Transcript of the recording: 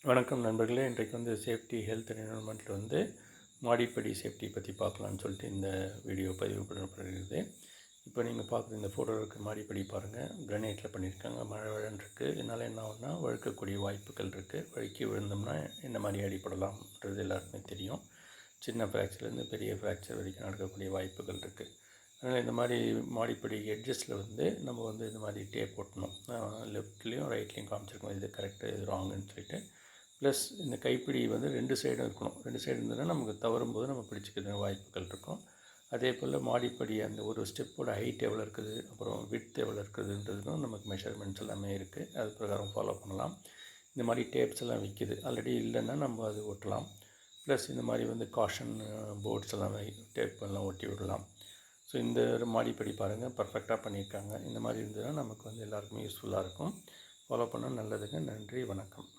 வணக்கம் நண்பர்களே. இன்றைக்கு சேஃப்டி, ஹெல்த் அண்ட் என்விரான்மெண்ட்டில் மாடிப்படி சேஃப்டி பற்றி பார்க்கலான்னு சொல்லிட்டு இந்த வீடியோ பதிவு பண்ணப்படுகிறது. இப்போ நீங்கள் பார்க்குற இந்த ஃபோட்டோ இருக்க மாடிப்படி பாருங்கள். கிரானைட்டில் பண்ணியிருக்காங்க. மழை வெள்ளன்னு இருக்குது. இதனால் என்ன ஆகும்னா வழுக்கக்கூடிய வாய்ப்புகள் இருக்குது. வழுக்கி விழுந்தோம்னா என்ன மாதிரி அடிப்படலாம்ன்றது எல்லாருக்குமே தெரியும். சின்ன ஃப்ராக்சர்லேருந்து பெரிய ஃப்ராக்சர் வரைக்கும் நடக்கக்கூடிய வாய்ப்புகள் இருக்குது. அதனால் இந்த மாதிரி மாடிப்படி எட்ஜஸில் நம்ம இந்த மாதிரி டேப் ஒட்டணும். லெஃப்ட்லேயும் ரைட்லேயும் காமிச்சிருக்கோம், இது கரெக்டு இது ராங்குன்னு சொல்லிட்டு. ப்ளஸ் இந்த கைப்பிடி 2 சைடும் இருக்கணும். 2 சைடு இருந்ததுன்னா நமக்கு தவறும்போது நம்ம பிடிச்சிக்கிற வாய்ப்புகள் இருக்கும். அதே போல் மாடிப்படி அந்த ஒரு ஸ்டெப்போட ஹைட் எவ்வளோ இருக்குது, அப்புறம் விட்த் எவ்வளோ இருக்குதுன்றதுக்கும் நமக்கு மெஷர்மெண்ட்ஸ் எல்லாமே இருக்குது. அது பிரகாரம் ஃபாலோ பண்ணலாம். இந்த மாதிரி டேப்ஸ் எல்லாம் விற்கிது. ஆல்ரெடி இல்லைன்னா நம்ம அது ஒட்டலாம். ப்ளஸ் இந்த மாதிரி காஷன் போர்ட்ஸ் எல்லாம் டேப் எல்லாம் ஒட்டி விடலாம். ஸோ இந்த மாடிப்படி பாருங்கள், பர்ஃபெக்டாக பண்ணியிருக்காங்க. இந்த மாதிரி இருந்ததுன்னா நமக்கு எல்லாருக்குமே யூஸ்ஃபுல்லாக இருக்கும். ஃபாலோ பண்ணால் நல்லதுங்க. நன்றி, வணக்கம்.